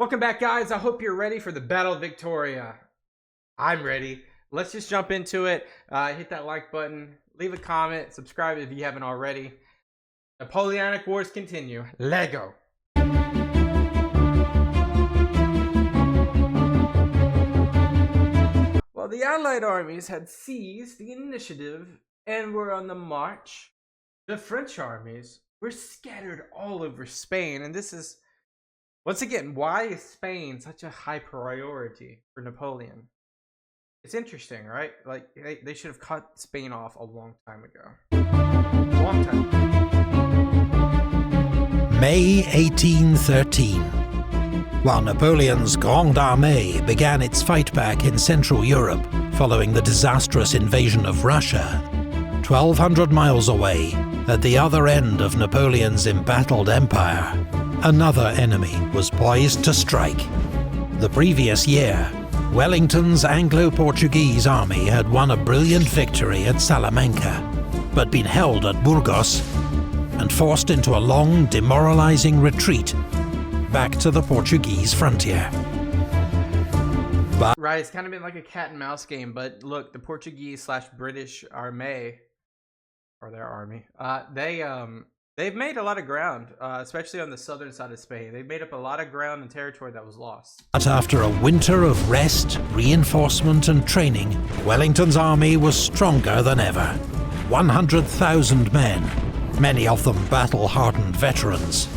Welcome back, guys. I hope you're ready for the Battle of Vitoria. I'm ready. Let's just jump into it. Hit that like button, leave a comment, subscribe if you haven't already. Napoleonic Wars continue. Lego. Well, the Allied armies had seized the initiative and were on the march. The French armies were scattered all over Spain, and this is, once again, why is Spain such a high priority for Napoleon? It's interesting, right? Like, they should have cut Spain off a long time ago. Long time. May 1813. While Napoleon's Grande Armée began its fight back in Central Europe following the disastrous invasion of Russia, 1,200 miles away, at the other end of Napoleon's embattled empire, another enemy was poised to strike. The previous year, Wellington's Anglo-Portuguese army had won a brilliant victory at Salamanca, but been held at Burgos and forced into a long, demoralizing retreat back to the Portuguese frontier. But right, it's kind of been like a cat and mouse game, but look, the Portuguese/British army, or their army, they've made a lot of ground, especially on the southern side of Spain. They've made up a lot of ground and territory that was lost. But after a winter of rest, reinforcement and training, Wellington's army was stronger than ever. 100,000 men, many of them battle-hardened veterans.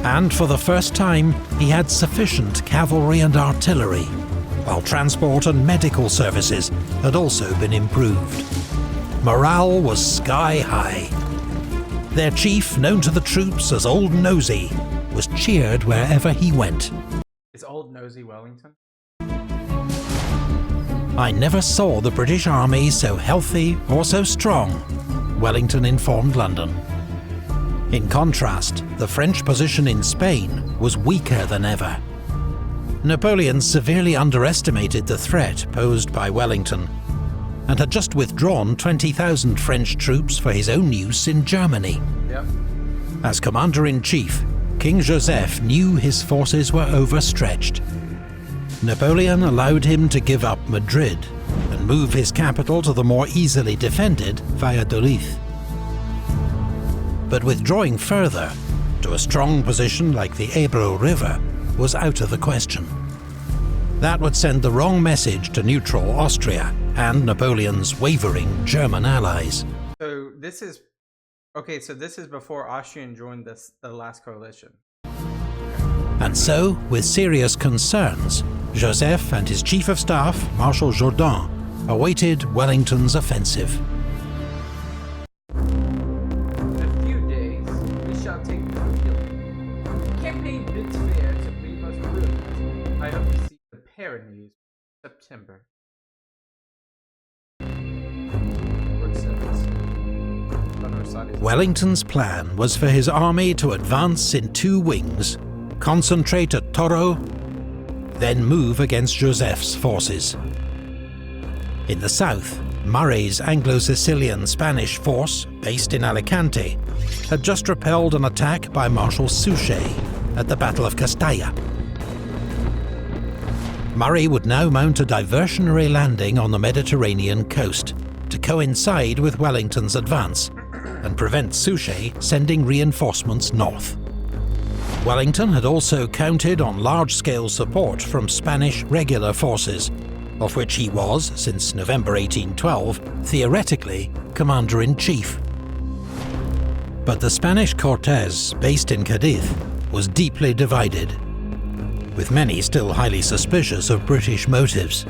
And for the first time, he had sufficient cavalry and artillery, while transport and medical services had also been improved. Morale was sky high. Their chief, known to the troops as Old Nosy, was cheered wherever he went. Is Old Nosy Wellington? "I never saw the British army so healthy or so strong," Wellington informed London. In contrast, the French position in Spain was weaker than ever. Napoleon severely underestimated the threat posed by Wellington, and had just withdrawn 20,000 French troops for his own use in Germany. Yep. As commander-in-chief, King Joseph knew his forces were overstretched. Napoleon allowed him to give up Madrid and move his capital to the more easily defended Valladolid. But withdrawing further, to a strong position like the Ebro River, was out of the question. That would send the wrong message to neutral Austria and Napoleon's wavering German allies. So this is, okay, so this is before Austria joined the last coalition. And so, with serious concerns, Joseph and his chief of staff, Marshal Jourdan, awaited Wellington's offensive. In a few days, we shall take the field. The campaign bids fair to be most brilliant. I hope to see the Pyrenees in September. Wellington's plan was for his army to advance in two wings, concentrate at Toro, then move against Joseph's forces. In the south, Murray's Anglo-Sicilian Spanish force, based in Alicante, had just repelled an attack by Marshal Suchet at the Battle of Castalla. Murray would now mount a diversionary landing on the Mediterranean coast to coincide with Wellington's advance and prevent Suchet sending reinforcements north. Wellington had also counted on large-scale support from Spanish regular forces, of which he was, since November 1812, theoretically commander-in-chief. But the Spanish Cortes, based in Cadiz, was deeply divided, with many still highly suspicious of British motives.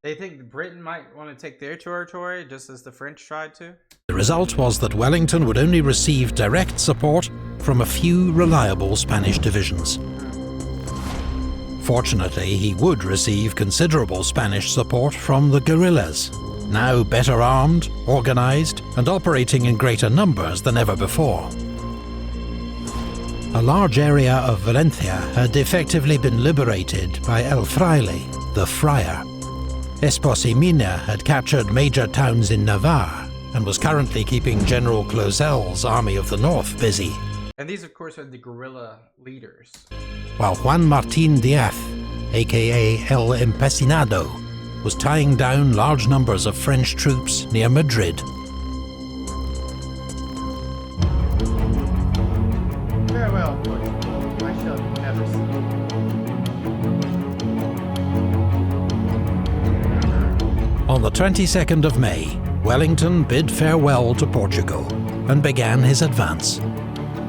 They think Britain might want to take their territory, just as the French tried to? The result was that Wellington would only receive direct support from a few reliable Spanish divisions. Fortunately, he would receive considerable Spanish support from the guerrillas, now better armed, organized, and operating in greater numbers than ever before. A large area of Valencia had effectively been liberated by El Fraile, the Friar. Esposimina had captured major towns in Navarre and was currently keeping General Clausel's Army of the North busy. And these, of course, are the guerrilla leaders. While Juan Martín Díaz, aka El Empecinado, was tying down large numbers of French troops near Madrid. Farewell, Portugal. I shall never see you. On the 22nd of May, Wellington bid farewell to Portugal and began his advance.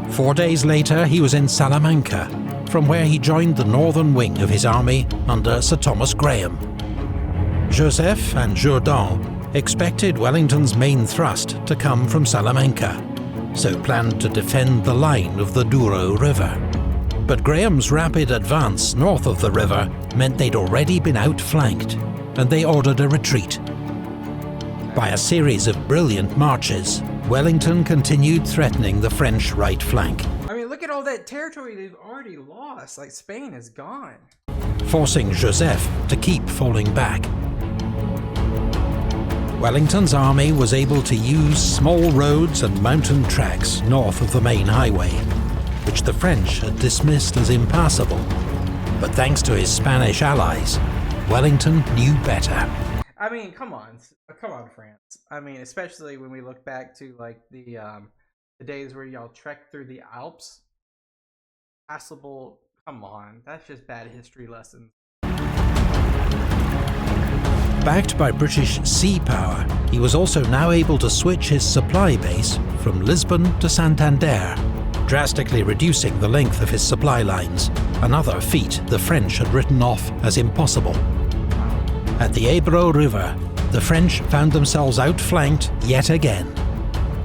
4 days later, he was in Salamanca, from where he joined the northern wing of his army under Sir Thomas Graham. Joseph and Jourdan expected Wellington's main thrust to come from Salamanca, so planned to defend the line of the Douro River. But Graham's rapid advance north of the river meant they'd already been outflanked, and they ordered a retreat. By a series of brilliant marches, Wellington continued threatening the French right flank. I mean, look at all that territory they've already lost. Like, Spain is gone. Forcing Joseph to keep falling back. Wellington's army was able to use small roads and mountain tracks north of the main highway, which the French had dismissed as impassable. But thanks to his Spanish allies, Wellington knew better. I mean, come on, France. I mean, especially when we look back to like the days where y'all trekked through the Alps. Passable. Come on, that's just bad history lessons. Backed by British sea power, he was also now able to switch his supply base from Lisbon to Santander, drastically reducing the length of his supply lines, another feat the French had written off as impossible. At the Ebro River, the French found themselves outflanked yet again,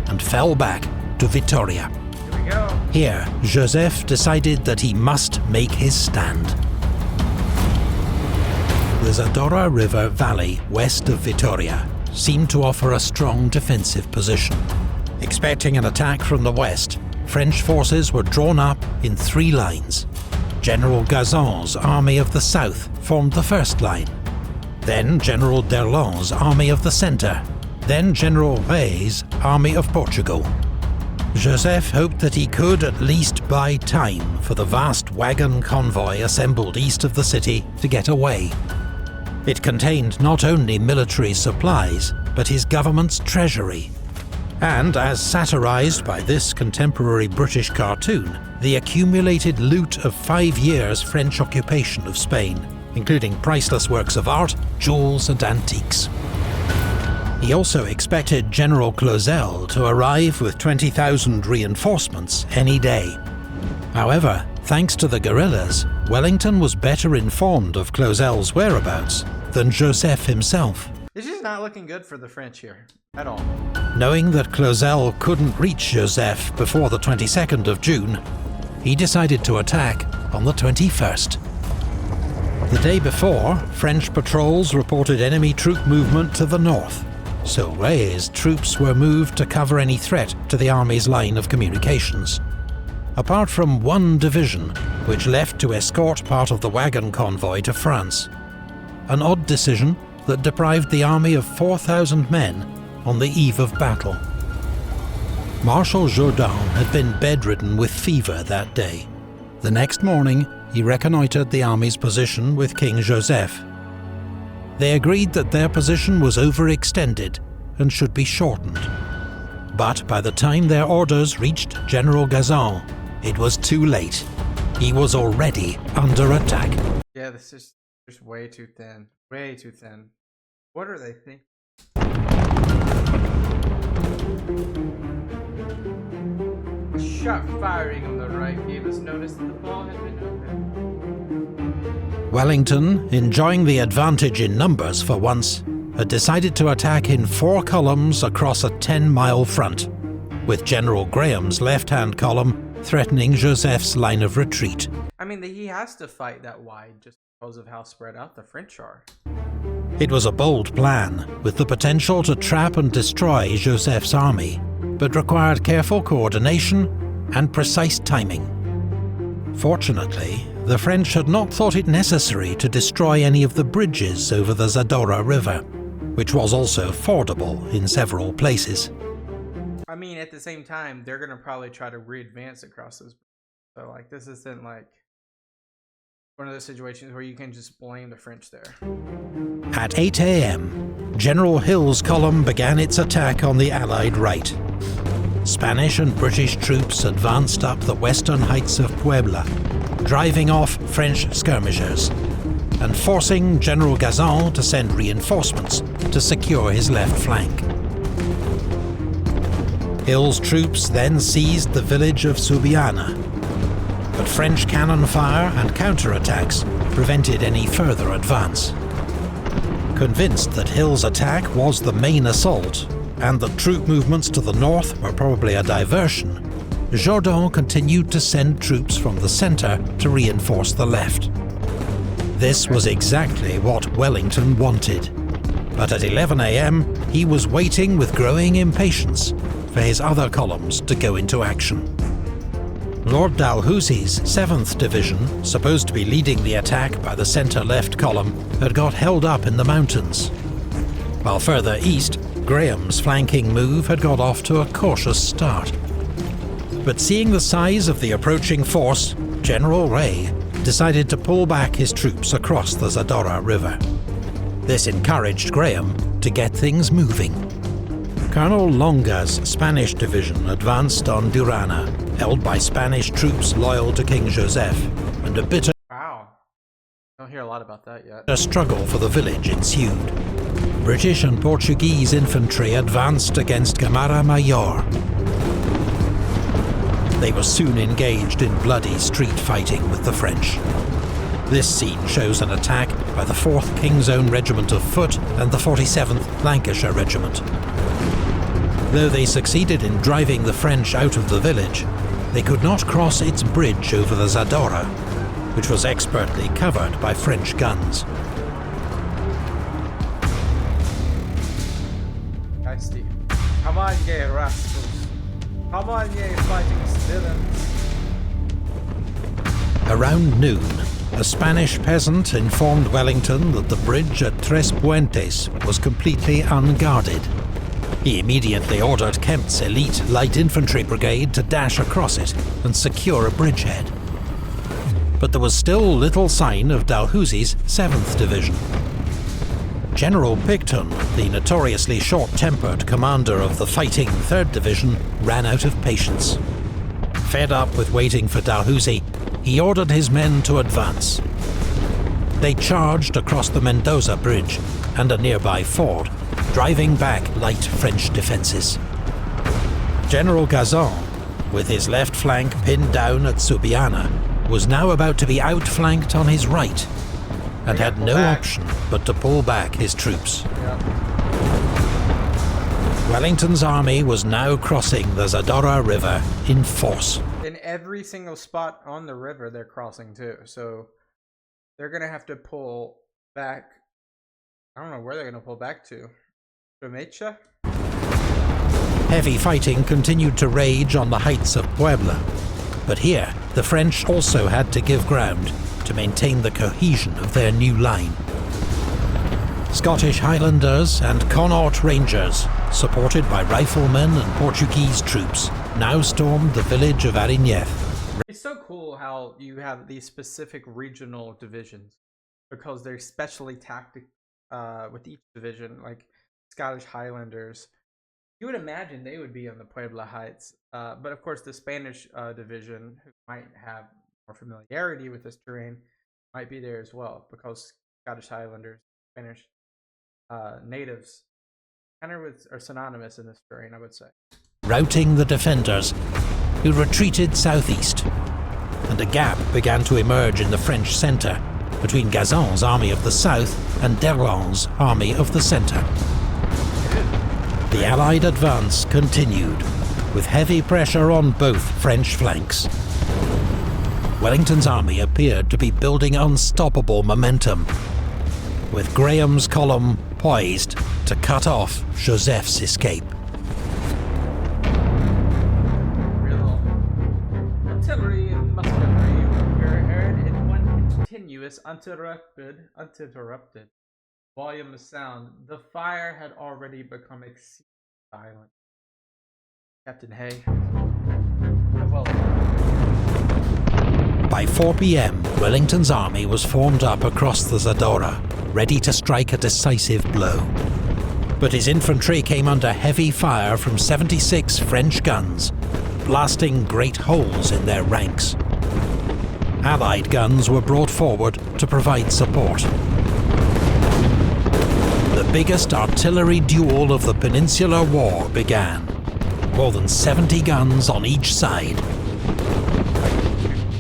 and fell back to Vitoria. Here we go. Here, Joseph decided that he must make his stand. The Zadorra River valley west of Vitoria seemed to offer a strong defensive position. Expecting an attack from the west, French forces were drawn up in 3 lines. General Gazon's army of the south formed the first line. Then General d'Erlon's army of the centre. Then General Rey's army of Portugal. Joseph hoped that he could at least buy time for the vast wagon convoy assembled east of the city to get away. It contained not only military supplies, but his government's treasury. And, as satirised by this contemporary British cartoon, the accumulated loot of 5 years' French occupation of Spain, including priceless works of art, jewels and antiques. He also expected General Clausel to arrive with 20,000 reinforcements any day. However, thanks to the guerrillas, Wellington was better informed of Clausel's whereabouts than Joseph himself. It's just not looking good for the French here, at all. Knowing that Clausel couldn't reach Joseph before the 22nd of June, he decided to attack on the 21st. The day before, French patrols reported enemy troop movement to the north, so Rey's troops were moved to cover any threat to the army's line of communications. Apart from 1 division, which left to escort part of the wagon convoy to France. An odd decision that deprived the army of 4,000 men on the eve of battle. Marshal Jourdan had been bedridden with fever that day. The next morning, he reconnoitred the army's position with King Joseph. They agreed that their position was overextended and should be shortened. But by the time their orders reached General Gazon, it was too late. He was already under attack. Yeah, this is just way too thin. Way too thin. What are they thinking? Shot firing on the right gave us notice that the ball had been opened. Wellington, enjoying the advantage in numbers for once, had decided to attack in 4 columns across a 10-mile front, with General Graham's left-hand column threatening Joseph's line of retreat. I mean, he has to fight that wide just because of how spread out the French are. It was a bold plan, with the potential to trap and destroy Joseph's army, but required careful coordination and precise timing. Fortunately, the French had not thought it necessary to destroy any of the bridges over the Zadorra River, which was also fordable in several places. I mean, at the same time, they're gonna probably try to re-advance across this. So like, this isn't like one of those situations where you can just blame the French there. At 8 a.m., General Hill's column began its attack on the Allied right. Spanish and British troops advanced up the western heights of Puebla, driving off French skirmishers, and forcing General Gazan to send reinforcements to secure his left flank. Hill's troops then seized the village of Subiana, but French cannon fire and counterattacks prevented any further advance. Convinced that Hill's attack was the main assault, and that troop movements to the north were probably a diversion, Jourdan continued to send troops from the centre to reinforce the left. This was exactly what Wellington wanted, but at 11 a.m. he was waiting with growing impatience for his other columns to go into action. Lord Dalhousie's 7th Division, supposed to be leading the attack by the centre-left column, had got held up in the mountains, while further east, Graham's flanking move had got off to a cautious start. But seeing the size of the approaching force, General Ray decided to pull back his troops across the Zadorra River. This encouraged Graham to get things moving. Colonel Longa's Spanish division advanced on Durana, held by Spanish troops loyal to King Joseph, and a bitter Don't hear a lot about that yet. A struggle for the village ensued. British and Portuguese infantry advanced against Gamara Mayor. They were soon engaged in bloody street fighting with the French. This scene shows an attack by the 4th King's Own Regiment of Foot and the 47th Lancashire Regiment. Though they succeeded in driving the French out of the village, they could not cross its bridge over the Zadorra, which was expertly covered by French guns. Hi, Steve. Come on, ye rascals. Come on, ye fighting villains. Around noon, a Spanish peasant informed Wellington that the bridge at Tres Puentes was completely unguarded. He immediately ordered Kempt's elite light infantry brigade to dash across it and secure a bridgehead. But there was still little sign of Dalhousie's 7th Division. General Picton, the notoriously short-tempered commander of the fighting 3rd Division, ran out of patience. Fed up with waiting for Dalhousie, he ordered his men to advance. They charged across the Mendoza Bridge and a nearby ford, driving back light French defences. General Gazan, with his left flank pinned down at Subiana, was now about to be outflanked on his right, and had no option but to pull back his troops. Wellington's army was now crossing the Zadorra River in force. In every single spot on the river they're crossing too, so they're gonna have to pull back. I don't know where they're gonna pull back to. Romecha? Heavy fighting continued to rage on the heights of Puebla, but here the French also had to give ground to maintain the cohesion of their new line. Scottish Highlanders and Connaught Rangers, supported by riflemen and Portuguese troops, now stormed the village of Arigneth. It's so cool how you have these specific regional divisions, because they're specially tactic with each division, like Scottish Highlanders. You would imagine they would be on the Puebla Heights, but of course the Spanish division, who might have more familiarity with this terrain, might be there as well, because Scottish Highlanders, Spanish natives, kind of are synonymous in this terrain, I would say. Routing the defenders, who retreated southeast, and a gap began to emerge in the French centre between Gazan's army of the south and D'Erlon's army of the centre. The Allied advance continued, with heavy pressure on both French flanks. Wellington's army appeared to be building unstoppable momentum, with Graham's column poised to cut off Joseph's escape. Real artillery and musketry were heard in one continuous, uninterrupted volume of sound. The fire had already become exceedingly violent. Captain Hay. By 4 p.m, Wellington's army was formed up across the Zadorra, ready to strike a decisive blow. But his infantry came under heavy fire from 76 French guns, blasting great holes in their ranks. Allied guns were brought forward to provide support. The biggest artillery duel of the Peninsular War began. More than 70 guns on each side.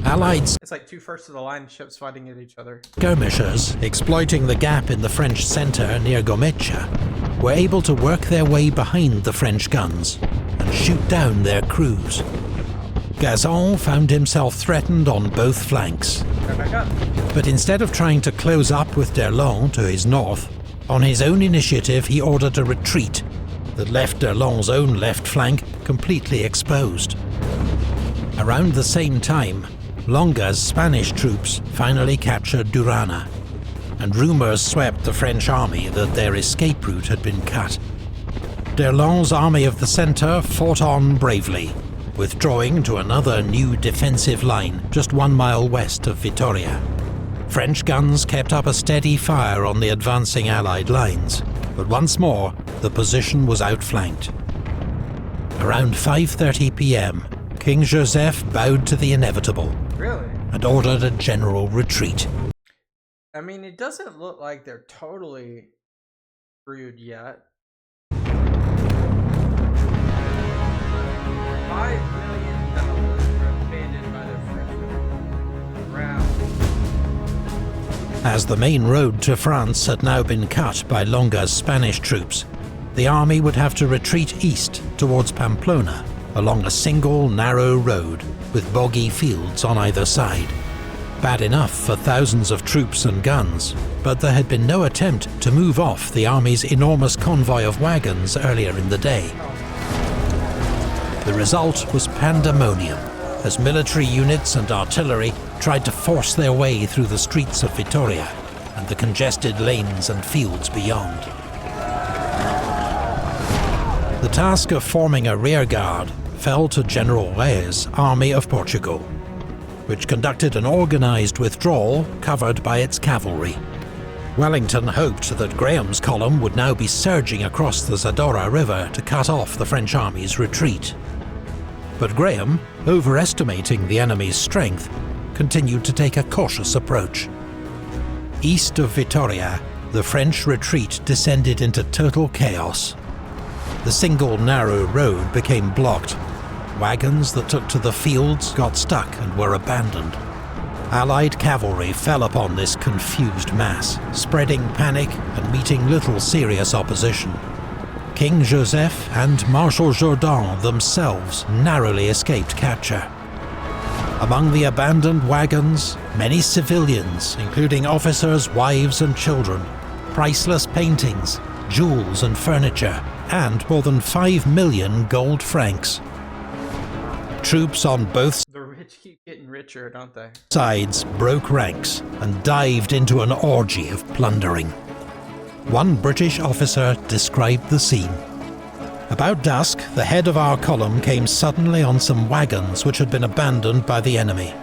Allied It's like two first-of-the-line ships fighting at each other. skirmishers, exploiting the gap in the French centre near Gomecha, were able to work their way behind the French guns and shoot down their crews. Gazan found himself threatened on both flanks. Back up. But instead of trying to close up with D'Erlon to his north, on his own initiative he ordered a retreat that left D'Erlon's own left flank completely exposed. Around the same time, Longa's Spanish troops finally captured Durana, and rumours swept the French army that their escape route had been cut. D'Erlon's army of the centre fought on bravely, withdrawing to another new defensive line just 1 mile west of Vitoria. French guns kept up a steady fire on the advancing Allied lines, but once more the position was outflanked. Around 5:30 p.m, King Joseph bowed to the inevitable. Really? And ordered a general retreat. I mean, it doesn't look like they're totally screwed yet. $5 million were abandoned by their French round. As the main road to France had now been cut by Longa's Spanish troops, the army would have to retreat east towards Pamplona, along a single narrow road with boggy fields on either side. Bad enough for thousands of troops and guns, but there had been no attempt to move off the army's enormous convoy of wagons earlier in the day. The result was pandemonium, as military units and artillery tried to force their way through the streets of Vitoria and the congested lanes and fields beyond. The task of forming a rearguard fell to General Reis' Army of Portugal, which conducted an organised withdrawal covered by its cavalry. Wellington hoped that Graham's column would now be surging across the Zadorra River to cut off the French army's retreat. But Graham, overestimating the enemy's strength, continued to take a cautious approach. East of Vitoria, the French retreat descended into total chaos. The single narrow road became blocked. Wagons that took to the fields got stuck and were abandoned. Allied cavalry fell upon this confused mass, spreading panic and meeting little serious opposition. King Joseph and Marshal Jourdan themselves narrowly escaped capture. Among the abandoned wagons, many civilians, including officers, wives and children, priceless paintings, jewels and furniture, and more than 5 million gold francs. Troops on both The rich keep getting richer, don't they? sides broke ranks and dived into an orgy of plundering. One British officer described the scene. About dusk, the head of our column came suddenly on some wagons which had been abandoned by the enemy.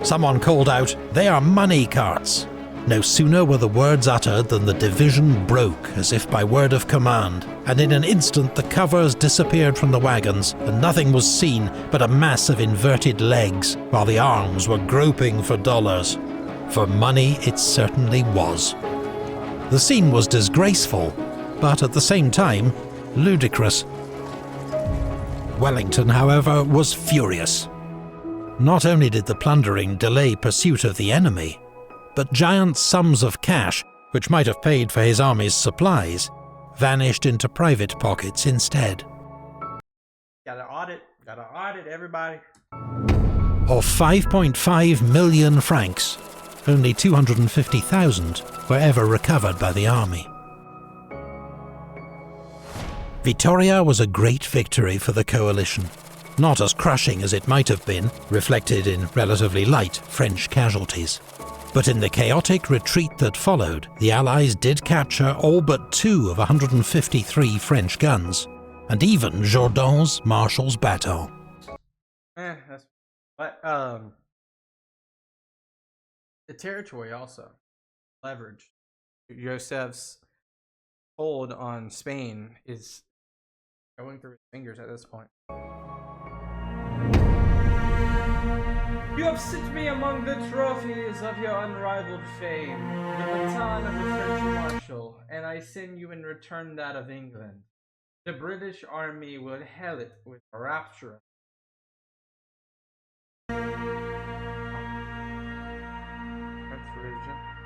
Someone called out, "They are money carts!" No sooner were the words uttered than the division broke as if by word of command, and in an instant the covers disappeared from the wagons and nothing was seen but a mass of inverted legs, while the arms were groping for dollars. For money it certainly was. The scene was disgraceful, but at the same time, ludicrous. Wellington, however, was furious. Not only did the plundering delay pursuit of the enemy, but giant sums of cash, which might have paid for his army's supplies, vanished into private pockets instead. Gotta audit everybody. Of 5.5 million francs, only 250,000 were ever recovered by the army. Vitoria was a great victory for the coalition, not as crushing as it might have been, reflected in relatively light French casualties. But in the chaotic retreat that followed, the Allies did capture all but 2 of 153 French guns, and even Jourdan's marshal's bateau. That's but the territory also leveraged. Joseph's hold on Spain is going through his fingers at this point. You have set me among the trophies of your unrivaled fame, the baton of the French Marshal, and I send you in return that of England. The British army will hail it with rapture.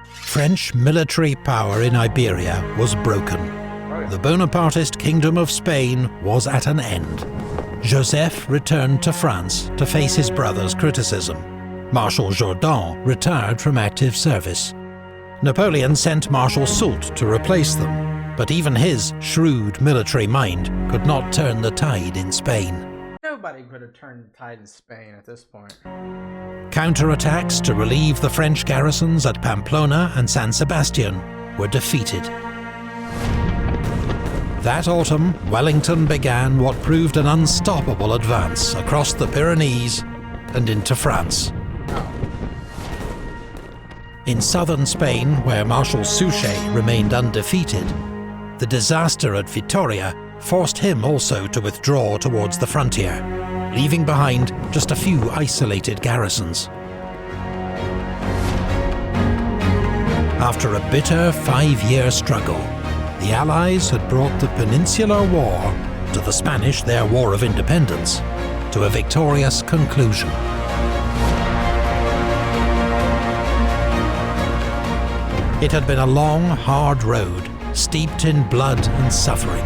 French military power in Iberia was broken. The Bonapartist Kingdom of Spain was at an end. Joseph returned to France to face his brother's criticism. Marshal Jourdan retired from active service. Napoleon sent Marshal Soult to replace them, but even his shrewd military mind could not turn the tide in Spain. Nobody could have turned the tide in Spain at this point. Counterattacks to relieve the French garrisons at Pamplona and San Sebastian were defeated. That autumn, Wellington began what proved an unstoppable advance across the Pyrenees and into France. In southern Spain, where Marshal Suchet remained undefeated, the disaster at Vitoria forced him also to withdraw towards the frontier, leaving behind just a few isolated garrisons. After a bitter 5-year struggle, the Allies had brought the Peninsular War, to the Spanish their War of Independence, to a victorious conclusion. It had been a long, hard road, steeped in blood and suffering.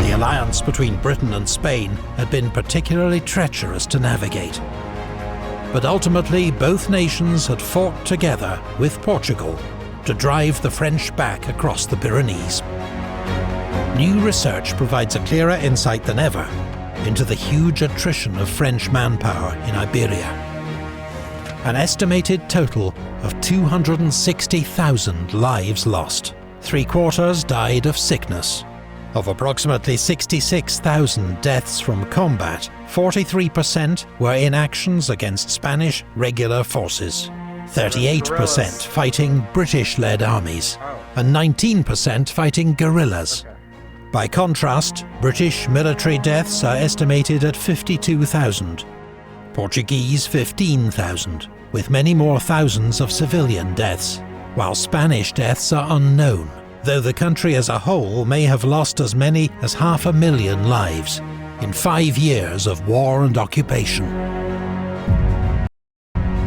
The alliance between Britain and Spain had been particularly treacherous to navigate. But ultimately, both nations had fought together with Portugal to drive the French back across the Pyrenees. New research provides a clearer insight than ever into the huge attrition of French manpower in Iberia. An estimated total of 260,000 lives lost. 3/4 died of sickness. Of approximately 66,000 deaths from combat, 43% were in actions against Spanish regular forces, 38% fighting British-led armies, and 19% fighting guerrillas. By contrast, British military deaths are estimated at 52,000, Portuguese 15,000, with many more thousands of civilian deaths, while Spanish deaths are unknown, though the country as a whole may have lost as many as 500,000 lives in 5 years of war and occupation.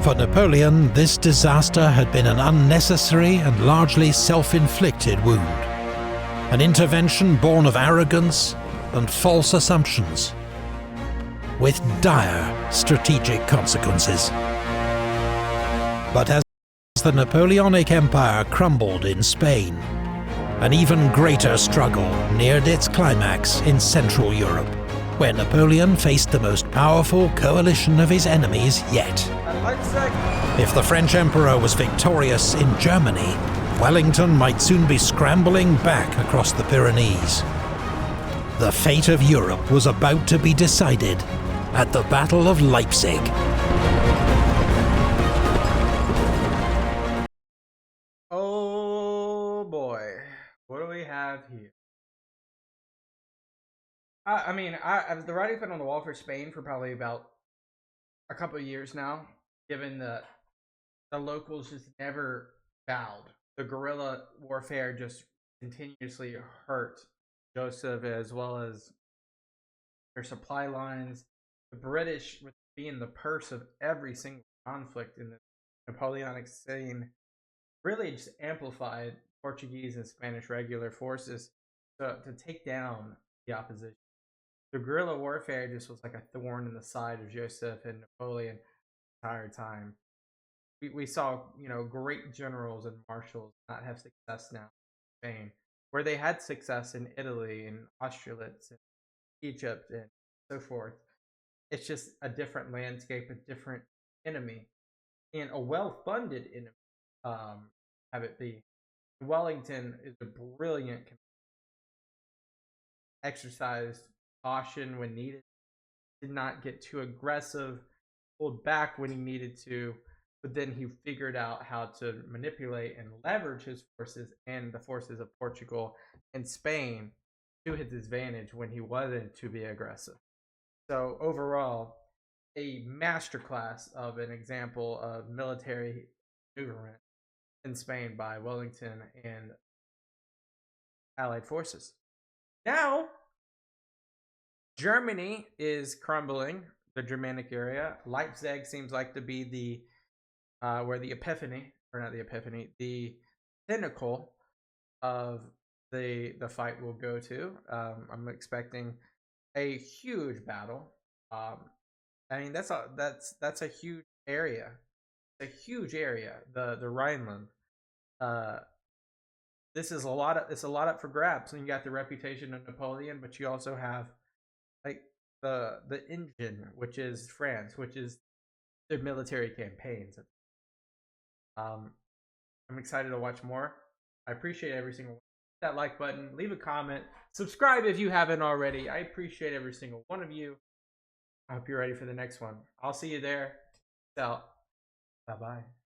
For Napoleon, this disaster had been an unnecessary and largely self-inflicted wound, an intervention born of arrogance and false assumptions, with dire strategic consequences. But as the Napoleonic Empire crumbled in Spain, an even greater struggle neared its climax in Central Europe, where Napoleon faced the most powerful coalition of his enemies yet. If the French Emperor was victorious in Germany, Wellington might soon be scrambling back across the Pyrenees. The fate of Europe was about to be decided at the Battle of Leipzig. Oh boy, what do we have here? I've the writing's been on the wall for Spain for probably about a couple of years now, given that the locals just never bowed. The guerrilla warfare just continuously hurt Joseph, as well as their supply lines. The British, with being the purse of every single conflict in the Napoleonic scene, really just amplified Portuguese and Spanish regular forces to take down the opposition. The guerrilla warfare just was like a thorn in the side of Joseph and Napoleon the entire time. We saw, great generals and marshals not have success now in Spain, where they had success in Italy and Austerlitz and Egypt and so forth. It's just a different landscape, a different enemy, and a well-funded enemy. Have it be. Wellington is a brilliant, exercised caution when needed, did not get too aggressive, pulled back when he needed to, but then he figured out how to manipulate and leverage his forces and the forces of Portugal and Spain to his advantage when he wasn't to be aggressive. So overall, a masterclass of an example of military maneuverment in Spain by Wellington and Allied forces. Now, Germany is crumbling, the Germanic area. Leipzig seems like to be the where the epiphany, or not the epiphany, the pinnacle of the fight will go to. I'm expecting a huge battle. I mean, that's a huge area, a huge area. The Rhineland. This is it's a lot up for grabs. And you got the reputation of Napoleon, but you also have like the engine, which is France, which is their military campaigns. I'm excited to watch more. I appreciate every single one. Hit that like button, leave a comment, subscribe if you haven't already. I appreciate every single one of you. I hope you're ready for the next one. I'll see you there. Peace out. Bye-bye.